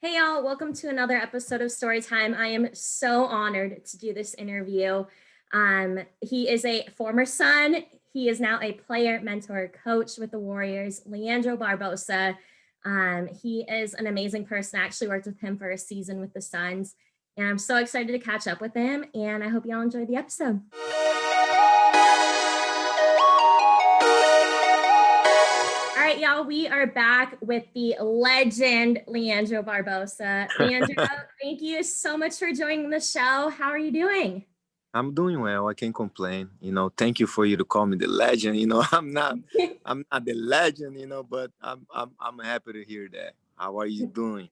Hey y'all, welcome to another episode of Storytime. I am so honored to do this interview. He is a former Sun. He is now a player, mentor, coach with the Warriors, Leandro Barbosa. He is an amazing person. I actually worked with him for a season with the Suns, and I'm so excited to catch up with him, and I hope y'all enjoy the episode. All right, y'all, we are back with the legend, Leandro Barbosa. Leandro, thank you so much for joining the show. How are you doing? I'm doing well. I can't complain. Thank you for you to call me the legend. I'm not the legend, but I'm happy to hear that. How are you doing?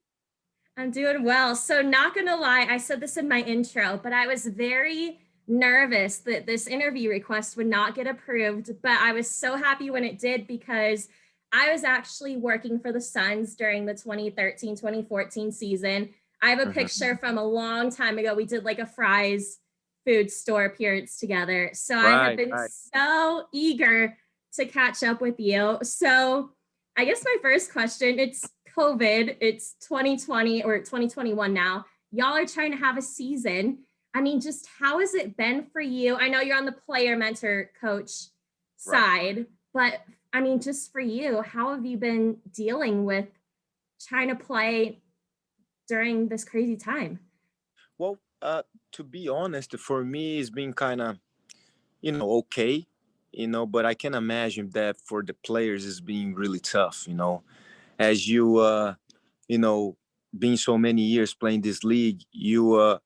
I'm doing well. So, not gonna lie, I said this in my intro, but I was very nervous that this interview request would not get approved. But I was so happy when it did because I was actually working for the Suns during the 2013-2014 season. I have a Mhm. picture from a long time ago. We did like a fries food store appearance together. So, I have Right, been right. so eager to catch up with you. So, I guess my first question, it's COVID, it's 2020 or 2021 now. Y'all are trying to have a season. I mean, just how has it been for you? I know you're on the player mentor coach Right. side, but I mean, just for you, how have you been dealing with trying to play during this crazy time? Well, to be honest, for me, it's been kind of, okay, but I can imagine that for the players, it's been really tough, as you know, being so many years playing this league, you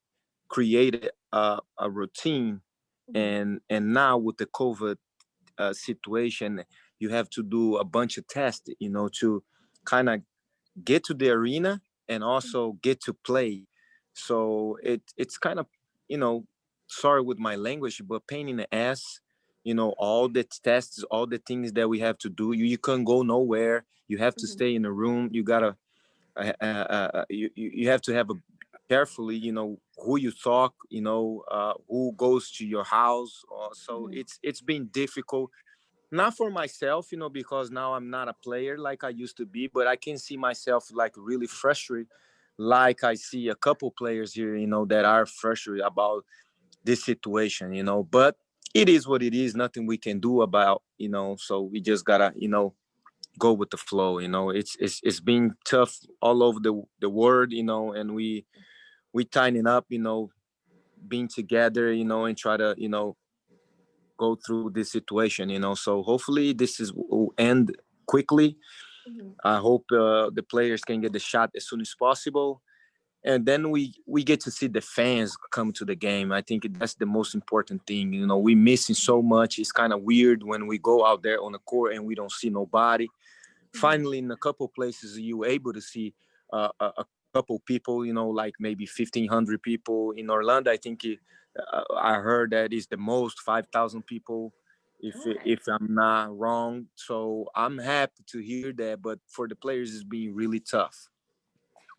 created a routine, Mhm. and now with the COVID situation, you have to do a bunch of tests, to kind of get to the arena and also get to play. So it's kind of, you know, sorry with my language, but pain in the ass. All the tests, all the things that we have to do. You can't go nowhere. You have to Mhm. stay in the room. You gotta you have to have a carefully, who you talk, who goes to your house. So Mhm. it's been difficult, not for myself, because now I'm not a player like I used to be, but I can see myself like really frustrated, like I see a couple players here, that are frustrated about this situation, but it is what it is, nothing we can do about, so we just gotta, go with the flow. It's been tough all over the world, and we tightening up, being together, and try to, go through this situation, so hopefully this is will end quickly. Mhm. I hope the players can get the shot as soon as possible, and then we get to see the fans come to the game. I think that's the most important thing. We missing so much. It's kind of weird when we go out there on the court and we don't see nobody. Mhm. Finally, in a couple places you were able to see a couple people, like maybe 1,500 people. In Orlando, I think I heard that is the most 5,000 people, Okay. if I'm not wrong. So I'm happy to hear that, but for the players it's been really tough.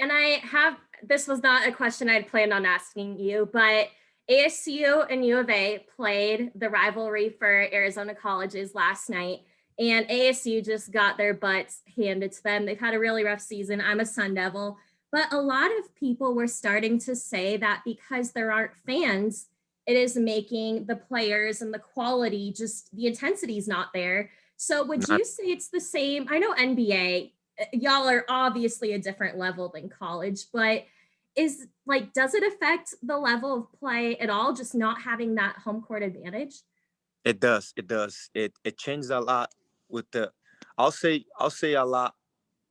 And I have, this was not a question I'd planned on asking you, but ASU and U of A played the rivalry for Arizona colleges last night, and ASU just got their butts handed to them. They've had a really rough season. I'm a Sun Devil, but a lot of people were starting to say that because there aren't fans, it is making the players and the quality, just the intensity is not there. So would Not you say it's the same? I know NBA, y'all are obviously a different level than college, but is like, does it affect the level of play at all, just not having that home court advantage? it does. It changed a lot with the, I'll say a lot,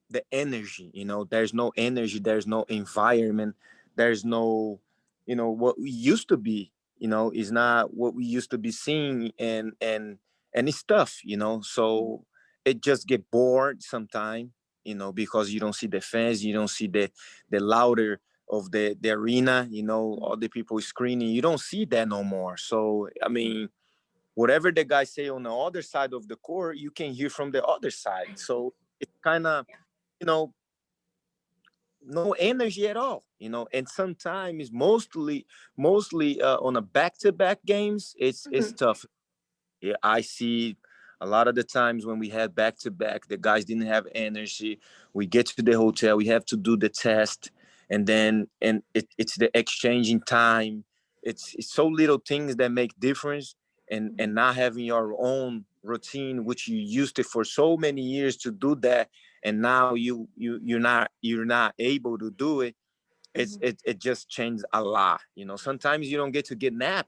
the energy. There's no energy, there's no environment, there's no, what we used to be, is not what we used to be seeing, and it's tough, so it just get bored sometime, because you don't see the fans, you don't see the louder of the arena, all the people screaming, you don't see that no more. So I mean, whatever the guys say on the other side of the court, you can hear from the other side. So it's kind of, you know no energy at all, and sometimes mostly on a back-to-back games, it's Mhm. tough. Yeah, I see a lot of the times when we had back-to-back, the guys didn't have energy. We get to the hotel, we have to do the test, and then it's the exchanging time. It's so little things that make difference, and not having your own routine, which you used to for so many years to do that, and now you're not able to do it. Mhm. It just changed a lot. Sometimes you don't get to get nap,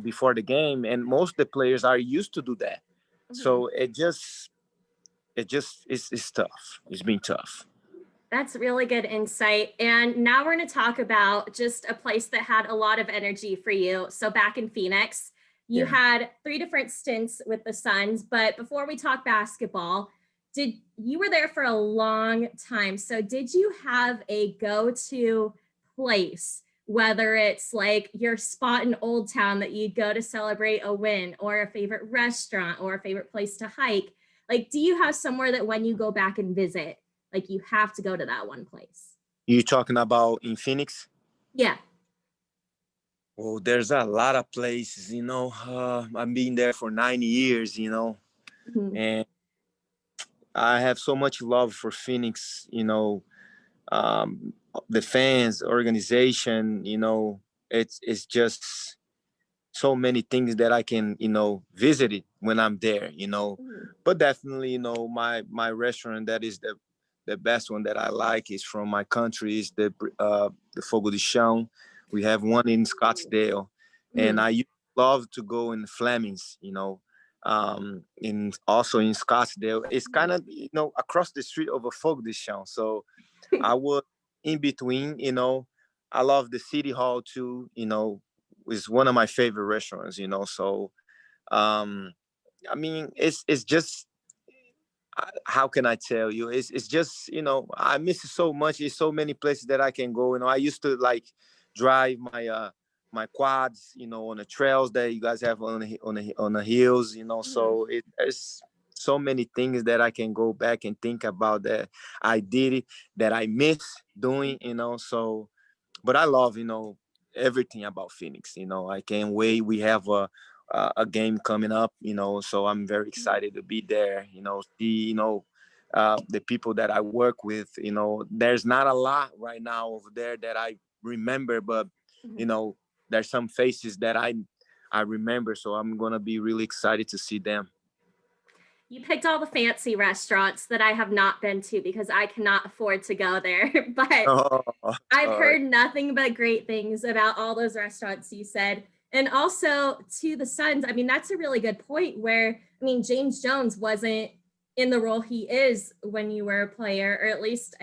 before the game, and most of the players are used to do that. Mhm. So it's tough. It's been tough. That's really good insight. And now we're going to talk about just a place that had a lot of energy for you. So back in Phoenix, you Yeah. had three different stints with the Suns. But before we talk basketball, did you were there for a long time. So did you have a go-to place, whether it's like your spot in Old Town that you'd go to celebrate a win, or a favorite restaurant, or a favorite place to hike? Like, do you have somewhere that when you go back and visit, like you have to go to that one place? You talking about in Phoenix? Yeah. Well, there's a lot of places. I've been there for 9 years. Mhm. And I have so much love for Phoenix. Um, the fans, organization. It's just so many things that I can, visit it when I'm there. Mhm. But definitely, my restaurant that is the best one that I like is from my country is the Fogo de Chão. We have one in Scottsdale, and Mhm. I used to love to go in Flemings. In also in Scottsdale, it's kind of across the street of a Fogo de Chão. So I was in between. I love the City Hall too. Is one of my favorite restaurants. So um, I mean, it's just how can I tell you? It's just I miss it so much. There's so many places that I can go. I used to like drive my quads, on the trails that you guys have on the hills. Mhm. So there's so many things that I can go back and think about that I did it, that I miss doing. So but I love everything about Phoenix. I can't wait. We have a game coming up. So I'm very excited to be there. See the people that I work with. There's not a lot right now over there that I remember, but you Mhm. know there's some faces that I remember. So I'm gonna be really excited to see them. You picked all the fancy restaurants that I have not been to because I cannot afford to go there. But Oh, I've all right. heard nothing but great things about all those restaurants you said. And also to the Suns, I mean, that's a really good point where, I mean, James Jones wasn't in the role he is when you were a player, or at least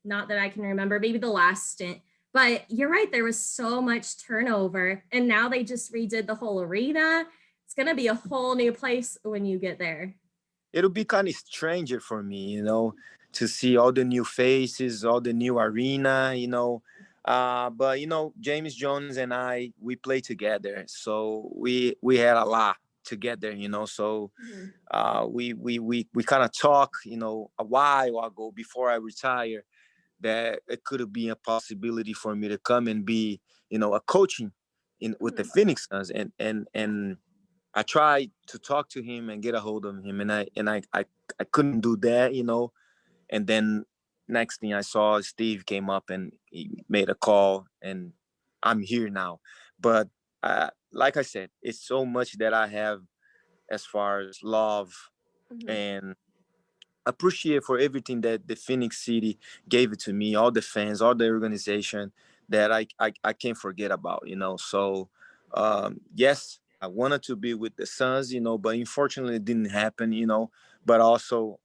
not that I can remember, maybe the last stint. But you're right, there was so much turnover. And now they just redid the whole arena. It's going to be a whole new place when you get there. It'll be kind of stranger for me, to see all the new faces, all the new arena. But James Jones and we play together, so we had a lot together. So Mhm. we kind of talk, a while ago before I retire, that it could be a possibility for me to come and be, a coaching in with the Mhm. Phoenix Suns, and I tried to talk to him and get a hold of him, and I couldn't do that. And then next thing I saw, Steve came up and he made a call, and I'm here now. But like I said, it's so much that I have as far as love Mhm. and appreciate for everything that the Phoenix City gave it to me, all the fans, all the organization that I can't forget about. So yes, I wanted to be with the Suns, but unfortunately it didn't happen. But also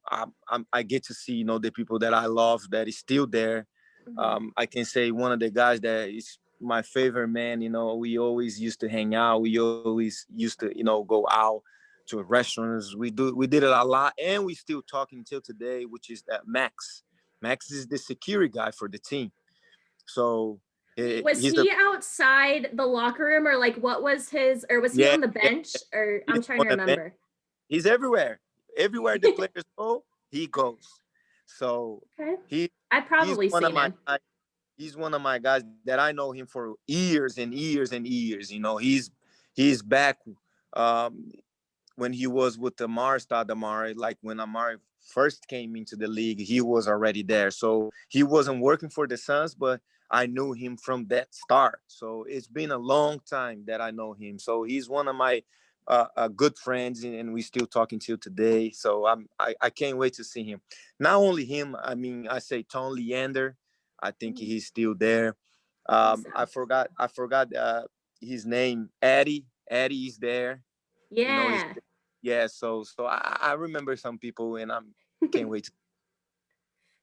I get to see the people that I love that is still there. Mhm. I can say one of the guys that is my favorite man. We always used to hang out. We always used to go out to restaurants. We did it a lot, and we still talking till today, which is that Max. Max is the security guy for the team. So Was he's the he outside the locker room, or like what was his, or was he yeah, on the yeah. bench, or He's I'm trying on to the bench. remember. He's everywhere. Everywhere the players go, he goes. So Okay. he I've he's probably one of seen my him. guys. He's one of my guys that I know him for years and years and years. He's back um, when he was with Amari, like when Amari first came into the league, he was already there. So he wasn't working for the Suns, but I knew him from that start. So it's been a long time that I know him. So he's one of my good friends, and we still talking till today. So I can't wait to see him. Not only him, I mean, I say Tom Leander. I think Mhm. he's still there. Awesome. I forgot his name. Eddie is there. You know, he's Yeah. yeah. So I remember some people, and I'm can't wait to.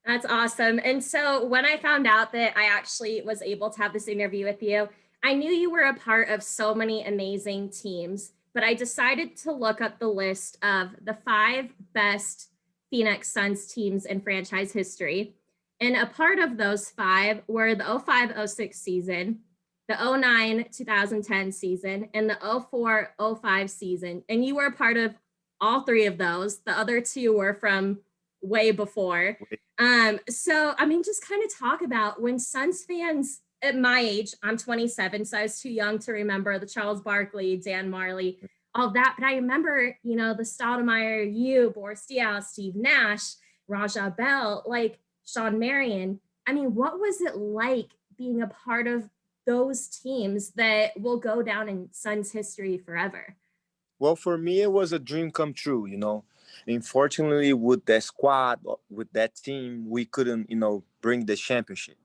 That's awesome. And so when I found out that I actually was able to have this interview with you, I knew you were a part of so many amazing teams, but I decided to look up the list of the 5 best Phoenix Suns teams in franchise history. And a part of those 5 were the 05-06 season, the 09-2010 season, and the 04-05 season. And you were a part of all 3 of those. The other 2 were from way before. So I mean, just kind of talk about when Suns fans at my age, I'm 27, so I was too young to remember the Charles Barkley, Dan Marley, all that. But I remember, the Stoudemire, you, Boris Diaw, Steve Nash, Raja Bell, like Sean Marion. I mean, what was it like being a part of those teams that will go down in Suns history forever? Well, for me, it was a dream come true. Unfortunately, with that squad, with that team, we couldn't, bring the championship.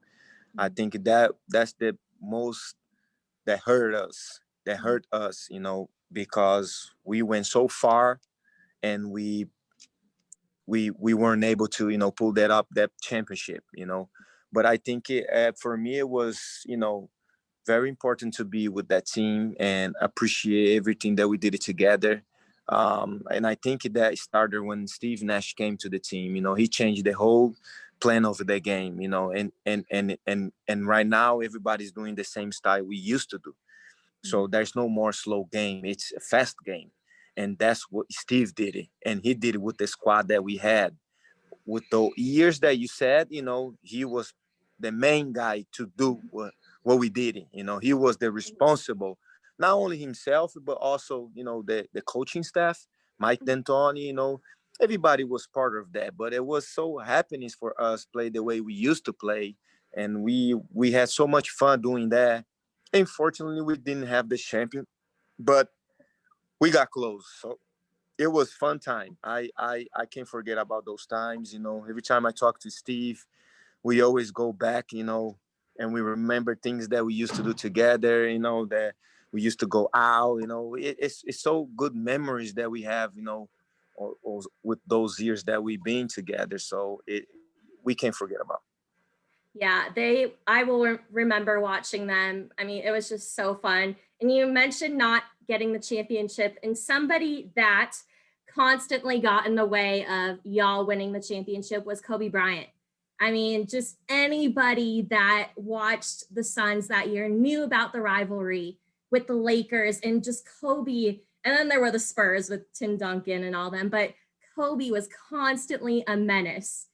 I think that's the most that hurt us. That hurt us, because we went so far, and we weren't able to, pull that championship. But I think for me, it was, very important to be with that team and appreciate everything that we did it together. And I think that started when Steve Nash came to the team. He changed the whole plan of the game. And right now everybody's doing the same style we used to do. So there's no more slow game; it's a fast game, and that's what Steve did it, and he did it with the squad that we had with the years that you said, he was the main guy to do what we did. He was the responsible, not only himself, but also, the coaching staff, Mike D'Antoni, everybody was part of that. But it was so happiness for us play the way we used to play. And we had so much fun doing that. Unfortunately, we didn't have the champion, but we got close. So it was fun time. I can't forget about those times. Every time I talk to Steve, we always go back. And we remember things that we used to do together. That we used to go out. It's so good memories that we have. Or with those years that we've been together. So we can't forget about. Yeah, I will remember watching them. I mean, it was just so fun. And you mentioned not getting the championship, and somebody that constantly got in the way of y'all winning the championship was Kobe Bryant. I mean, just anybody that watched the Suns that year knew about the rivalry with the Lakers and just Kobe. And then there were the Spurs with Tim Duncan and all them, but Kobe was constantly a menace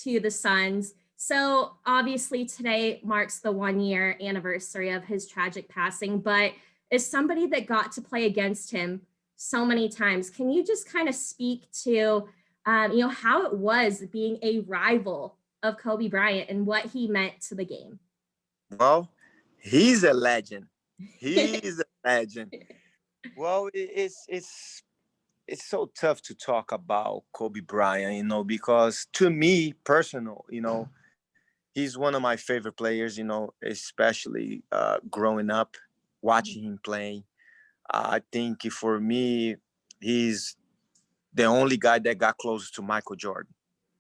to the Suns. So obviously today marks the 1 year anniversary of his tragic passing, but as somebody that got to play against him so many times, can you just kind of speak to, how it was being a rival of Kobe Bryant and what he meant to the game? Well, he's a legend. He's a legend. Well, it's so tough to talk about Kobe Bryant, because to me, personal, he's one of my favorite players, especially growing up, watching him playing. I think for me, he's the only guy that got close to Michael Jordan.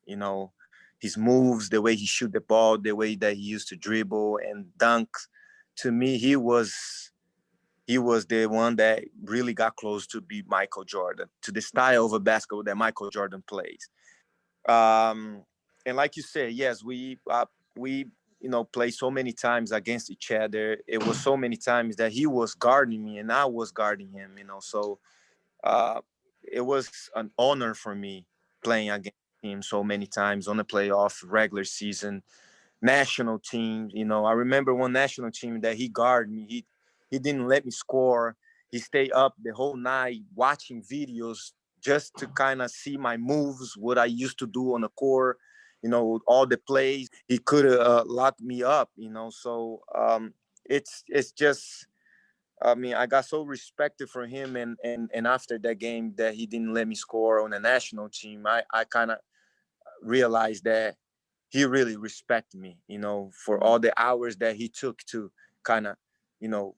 You know, his moves, the way he shoot the ball, the way that he used to dribble and dunk. To me, he was the one that really got close to be Michael Jordan, to the style of a basketball that Michael Jordan plays. Um, and like you said, yes, we play so many times against each other. It was so many times that he was guarding me and I was guarding him. So uh, it was an honor for me playing against him so many times on the playoff, regular season, national team. I remember one national team that he guarded me. He didn't let me score. He stayed up the whole night watching videos just to kind of see my moves, what I used to do on the court, all the plays. He could have locked me up, So it's just, I mean, I got so respected for him, and after that game that he didn't let me score on the national team, I kind of realized that he really respected me, for all the hours that he took to kind of, you know,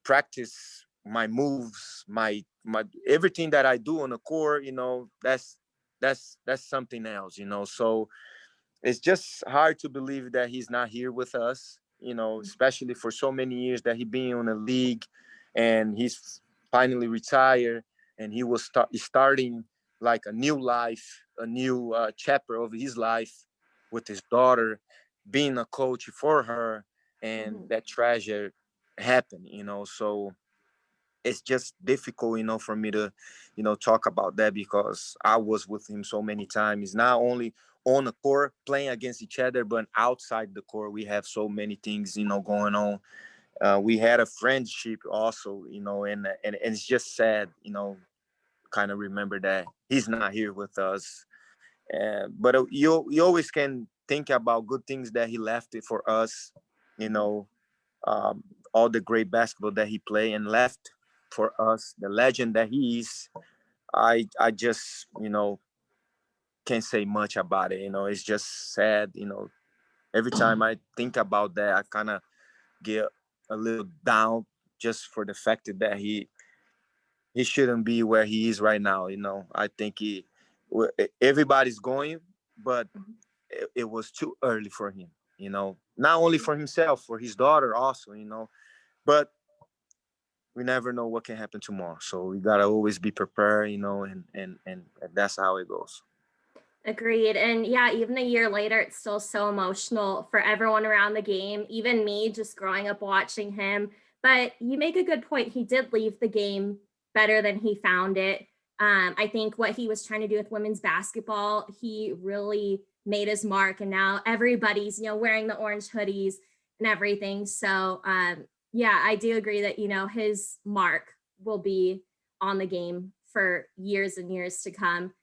practice my moves, my everything that I do on the court, that's something else, So it's just hard to believe that he's not here with us, especially for so many years that he been on the league, and he's finally retired, and he was starting like a new life, a new chapter of his life with his daughter, being a coach for her, and that treasure happened, So it's just difficult, for me to, talk about that, because I was with him so many times, not only on the court playing against each other, but outside the court, we have so many things, going on. We had a friendship also, and it's just sad, kind of remember that he's not here with us. But you always can think about good things that he left it for us, you know, um, all the great basketball that he played and left for us, the legend that he is. I just, can't say much about it. It's just sad. Every time I think about that, I kind of get a little down, just for the fact that he shouldn't be where he is right now. I think everybody's going, but it was too early for him. Not only for himself, for his daughter also. But we never know what can happen tomorrow. So we gotta always be prepared, and that's how it goes. Agreed. And yeah, even a year later, it's still so emotional for everyone around the game, even me just growing up watching him. But you make a good point. He did leave the game better than he found it. I think what he was trying to do with women's basketball, he really made his mark. And now everybody's, wearing the orange hoodies and everything. So yeah, I do agree that, his mark will be on the game for years and years to come.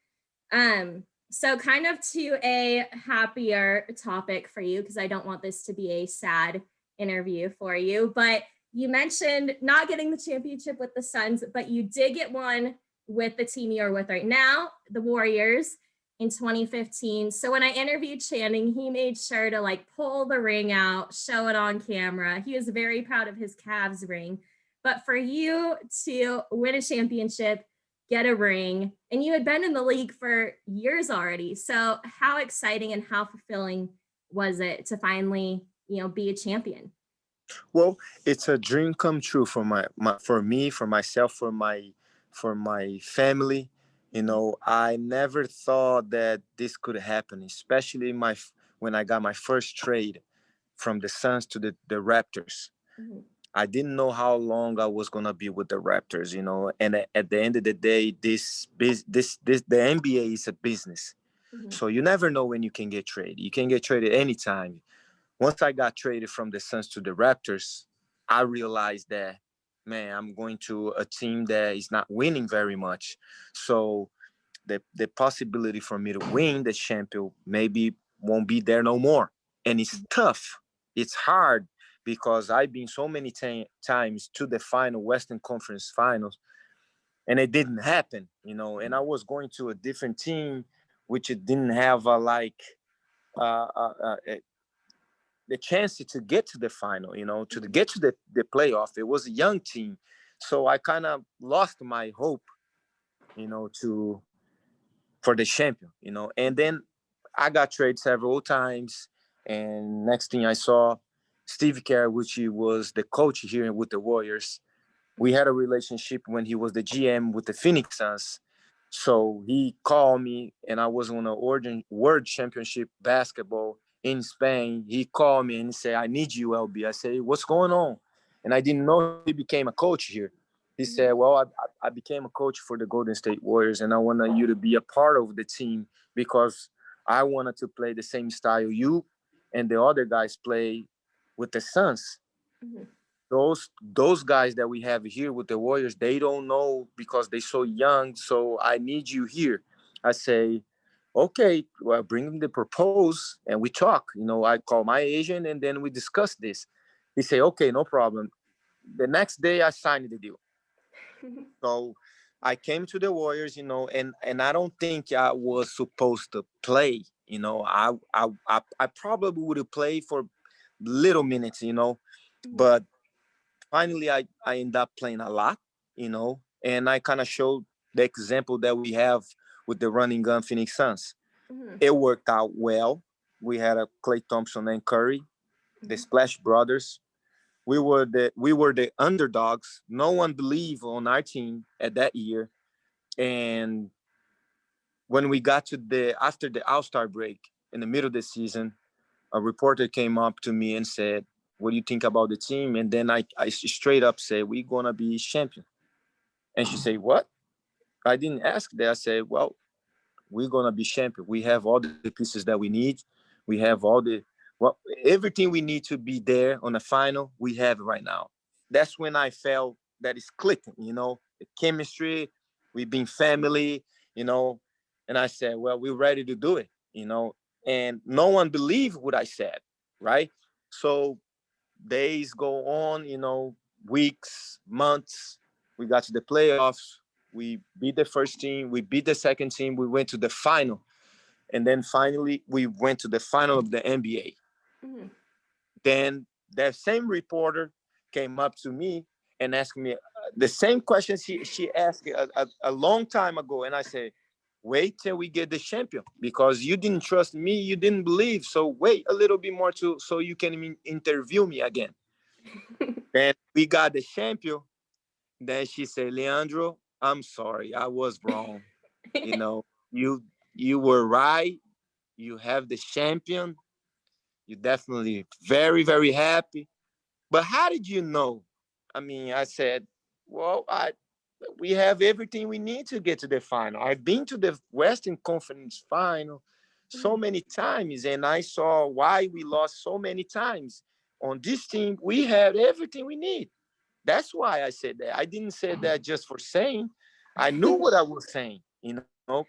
So kind of to a happier topic for you, because I don't want this to be a sad interview for you, but you mentioned not getting the championship with the Suns, but you did get one with the team you're with right now, the Warriors, in 2015. So when I interviewed Channing, he made sure to like pull the ring out, show it on camera. He was very proud of his Cavs ring. But for you to win a championship, get a ring, and you had been in the league for years already. So how exciting and how fulfilling was it to finally, be a champion? Well, it's a dream come true for for me, for myself, for my family. I never thought that this could happen, especially when I got my first trade from the Suns to the Raptors. Mm-hmm. I didn't know how long I was gonna be with the Raptors, And at the end of the day, the NBA is a business, Mm-hmm. so you never know when you can get traded. You can get traded anytime. Once I got traded from the Suns to the Raptors, I realized that, man, I'm going to a team that is not winning very much. So the possibility for me to win the champion maybe won't be there no more. And it's tough. It's hard, because I've been so many times to the final Western Conference Finals, and it didn't happen, And I was going to a different team, which it didn't have uh, uh, uh, the chance to get to the final, to get to the playoff. It was a young team. So I kind of lost my hope, to for the champion, And then I got traded several times. And next thing I saw, Steve Kerr, which he was the coach here with the Warriors, we had a relationship when he was the GM with the Phoenix Suns. So he called me, and I was on a World Championship basketball in Spain. He called me and he said, "I need you, LB." I said, "What's going on?" And I didn't know he became a coach here. He said, "Well, I became a coach for the Golden State Warriors, and I wanted you to be a part of the team, because I wanted to play the same style you and the other guys play with the Suns." Mm-hmm. those guys that we have here with the Warriors, they don't know because they're so young. So I need you here. I say, okay, well, bring him the propose and we talk. I call my agent and then we discuss this. He say, okay, no problem. The next day I signed the deal. So I came to the Warriors, and I don't think I was supposed to play. I probably would have played for little minutes, but finally I end up playing a lot, and I kind of showed the example that we have with the running gun Phoenix Suns. It worked out well. We had a Klay Thompson and Curry, the Splash Brothers. We were the underdogs. No one believed on our team at that year. And when we got to the after the All-Star break in the middle of the season, a reporter came up to me and said, "What do you think about the team?" And then I straight up said, "We're gonna be champion." And she said, "What?" I didn't ask that. I said, "Well, we're gonna be champion. We have all the pieces that we need. We have all the well everything we need to be there on the final. We have it right now." That's when I felt that it's clicking. The chemistry. We've been family. You know, and I said, "Well, we're ready to do it." And no one believed what I said, right? So days go on. Weeks, months. We got to the playoffs. We beat the first team. We beat the second team. We went to the final. And then finally, we went to the final of the NBA. Then that same reporter came up to me and asked me the same question she asked a long time ago. And I said, wait till we get the champion because you didn't trust me. You didn't believe. So wait a little bit more so you can interview me again. Then we got the champion. Then she said, Leandro, I'm sorry. I was wrong. You know, you you were right. You have the champion. You're definitely very, very happy. But how did you know? I mean, I said, well, we have everything we need to get to the final. I've been to the Western Conference final so many times, and I saw why we lost so many times. On this team, we had everything we need. That's why I said that. I didn't say that just for saying. I knew what I was saying,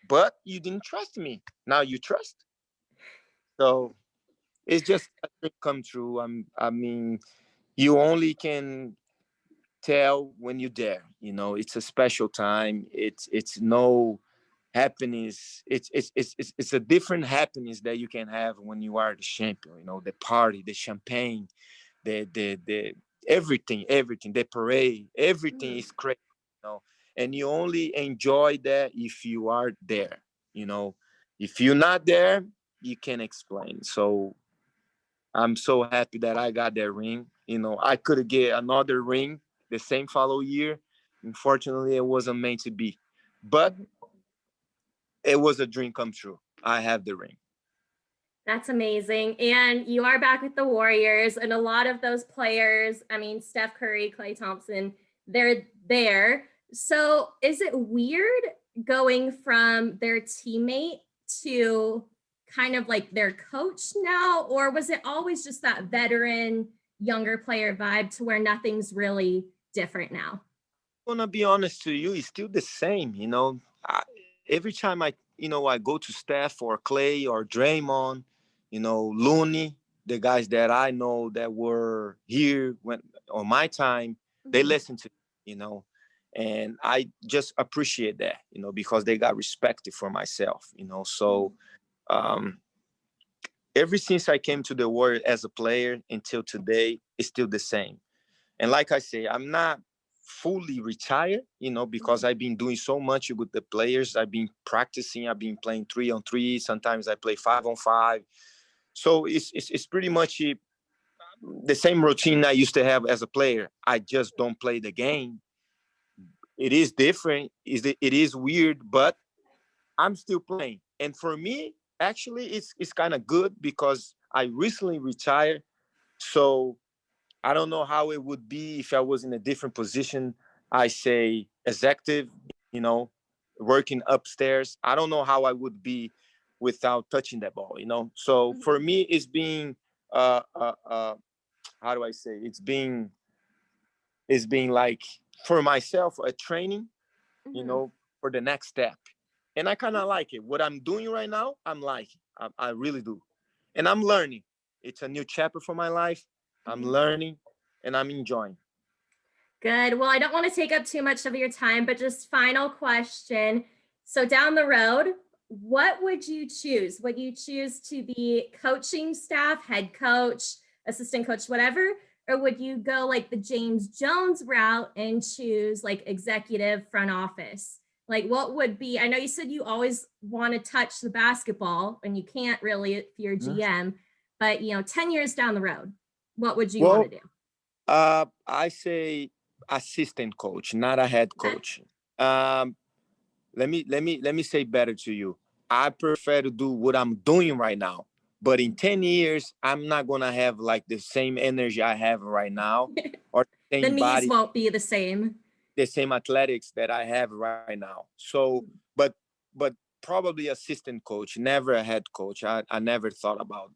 but you didn't trust me. Now you trust. So it's just a dream come true. I mean, you only can tell when you're there. It's a special time. It's no happiness. It's a different happiness that you can have when you are the champion. The party, the champagne, the everything, the parade, everything is crazy. You know, and you only enjoy that if you are there. You know, if you're not there, you can't explain. So I'm so happy that I got that ring. I could get another ring the same follow year. Unfortunately, it wasn't meant to be, but it was a dream come true. I have the ring. That's amazing. And you are back with the Warriors, and a lot of those players, I mean, Steph Curry, Klay Thompson, they're there. So is it weird going from their teammate to kind of like their coach now? Or was it always just that veteran, younger player vibe to where nothing's really different now? I'm gonna be honest to you, it's still the same. Every time I go to Steph or Clay or Draymond, Looney, the guys that I know that were here when on my time, they listen to me, and I just appreciate that, because they got respect for myself. So um, ever since I came to the world as a player until today, it's still the same. And like I say, I'm not fully retired, because I've been doing so much with the players. I've been practicing. I've been playing 3-on-3. Sometimes I play 5-on-5. So it's pretty much the same routine I used to have as a player. I just don't play the game. It is different. It is weird, but I'm still playing. And for me, actually, it's kind of good because I recently retired. So I don't know how it would be if I was in a different position. I say executive, working upstairs. I don't know how I would be without touching that ball. So for me, it's being, how do I say? It's being it's been like for myself a training, you Mhm. know, for the next step. And I kind of like it. What I'm doing right now, I'm liking. I really do. And I'm learning. It's a new chapter for my life. I'm Mhm. learning and I'm enjoying. Good. Well, I don't want to take up too much of your time, but just final question. So down the road, what would you choose? Would you choose to be coaching staff, head coach, assistant coach, whatever? Or would you go like the James Jones route and choose like executive front office? Like what would be, I know you said you always want to touch the basketball and you can't really if you're Mhm. GM, but 10 years down the road, what would you want to Well, do? I say assistant coach, not a head Okay. coach. Um, let me say better to you. I prefer to do what I'm doing right now. But in 10 years, I'm not gonna have like the same energy I have right now or the The same needs body, won't be the same. the same athletics that I have right now. So, but probably assistant coach, never a head coach. I never thought about,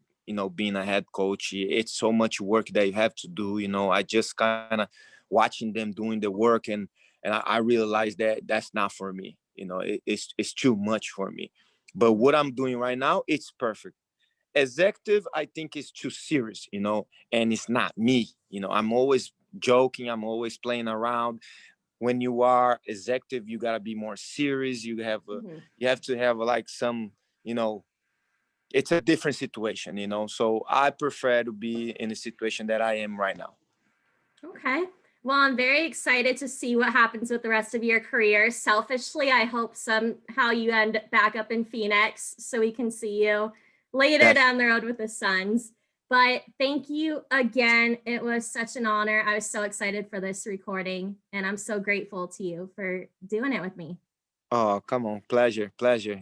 being a head coach. It's so much work that you have to do. I just kind of watching them doing the work, and I realized that that's not for me. It's too much for me. But what I'm doing right now, it's perfect. Executive, I think, is too serious, and it's not me. I'm always joking. I'm always playing around. When you are executive, you gotta be more serious. Mhm. You have to have like some, it's a different situation. So I prefer to be in the situation that I am right now. Okay. Well, I'm very excited to see what happens with the rest of your career. Selfishly, I hope somehow you end back up in Phoenix so we can see you later That down the road with the Suns. But thank you again. It was such an honor. I was so excited for this recording, and I'm so grateful to you for doing it with me. Oh, come on, pleasure,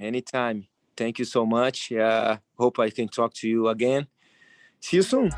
anytime. Thank you so much. Hope I can talk to you again. See you soon.